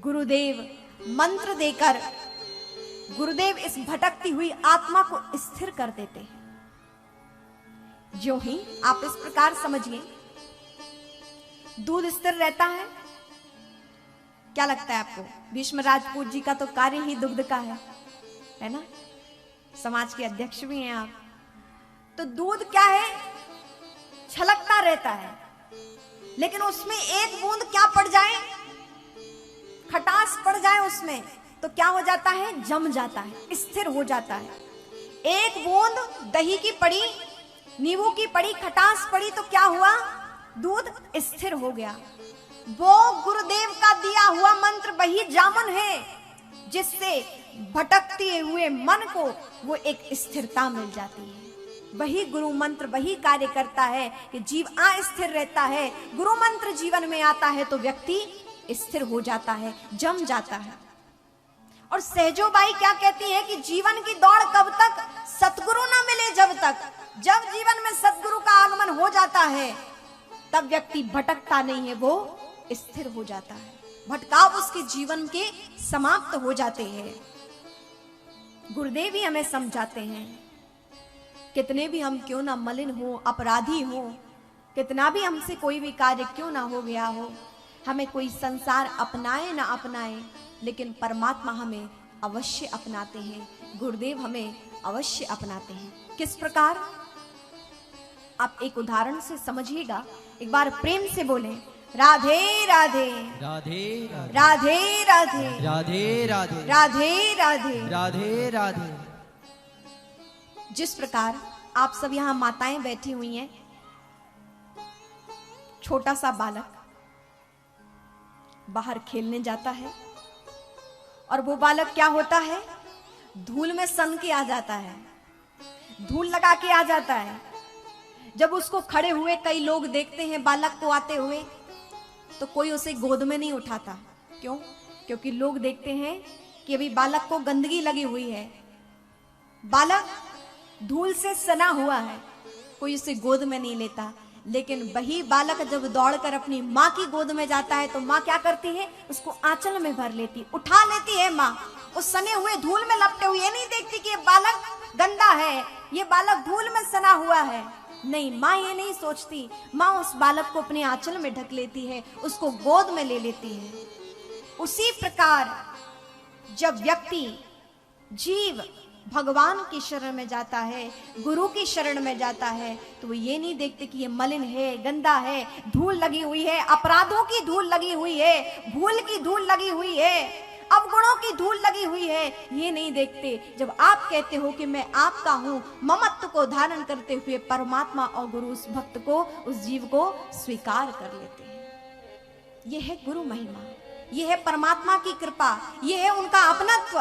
गुरुदेव मंत्र देकर गुरुदेव इस भटकती हुई आत्मा को स्थिर कर देते हैं। जो ही आप इस प्रकार समझिए, दूध स्थिर रहता है। क्या लगता है आपको? भीष्म राजपूत जी का तो कार्य ही दुग्ध का है ना? समाज के अध्यक्ष भी हैं आप। तो दूध क्या है? छलकता रहता है, लेकिन उसमें एक बूंद क्या पड़ जाए, खटास पड़ जाए उसमें, तो क्या हो जाता है? जम जाता है, स्थिर हो जाता है। एक बूंद दही की पड़ी, नींबू की पड़ी, खटास पड़ी, तो क्या हुआ? दूध स्थिर हो गया। वो गुरुदेव का दिया हुआ मंत्र वही जामुन है जिससे भटकते हुए मन को वो एक स्थिरता मिल जाती है। वही गुरु मंत्र वही कार्य करता है कि जीव अस्थिर रहता है। गुरु मंत्र जीवन में आता है तो व्यक्ति स्थिर हो जाता है, जम जाता है। और सहजोबाई क्या कहती है कि जीवन की दौड़ कब तक? सतगुरु ना मिले जब तक। जब जीवन में सतगुरु का आगमन हो जाता है तब व्यक्ति भटकता नहीं है, वो स्थिर हो जाता है। भटकाव उसके जीवन के समाप्त हो जाते हैं। गुरुदेव ही हमें समझाते हैं, कितने भी हम क्यों ना मलिन हो, अपराधी हो, कितना भी हमसे कोई भी कार्य क्यों ना हो गया हो, हमें कोई संसार अपनाए ना अपनाए, लेकिन परमात्मा हमें अवश्य अपनाते हैं। गुरुदेव हमें अवश्य अपनाते हैं। किस प्रकार? आप एक उदाहरण से समझिएगा। एक बार प्रेम से बोलें, राधे राधे राधे राधे राधे राधे राधे राधे राधे राधे राधे। जिस प्रकार आप सब यहाँ माताएं बैठी हुई हैं, छोटा सा बालक बाहर खेलने जाता है और वो बालक क्या होता है? धूल में सन के आ जाता है, धूल लगा के आ जाता है। जब उसको खड़े हुए कई लोग देखते हैं बालक को आते हुए, तो कोई उसे गोद में नहीं उठाता। क्यों? क्योंकि लोग देखते हैं कि अभी बालक को गंदगी लगी हुई है, बालक धूल से सना हुआ है, कोई उसे गोद में नहीं लेता। लेकिन वही बालक जब दौड़कर अपनी माँ की गोद में जाता है तो माँ क्या करती है? उसको आंचल में भर लेती, उठा लेती है माँ। उस सने हुए धूल में लपटे हुए नहीं देखती कि ये बालक गंदा है, ये बालक धूल में सना हुआ है। नहीं, माँ ये नहीं सोचती। माँ उस बालक को अपने आंचल में ढक लेती है, उसको गोद में ले लेती है। उसी प्रकार जब व्यक्ति जीव भगवान की शरण में जाता है, गुरु की शरण में जाता है, तो वो ये नहीं देखते कि ये मलिन है, गंदा है, धूल लगी हुई है, अपराधों की धूल लगी हुई है, भूल की धूल लगी हुई है, अवगुणों की धूल लगी हुई है, ये नहीं देखते। जब आप कहते हो कि मैं आपका हूं, ममत्व को धारण करते हुए परमात्मा और गुरु उस भक्त को, उस जीव को स्वीकार कर लेते हैं। यह है गुरु महिमा, यह है परमात्मा की कृपा, यह है उनका अपनत्व।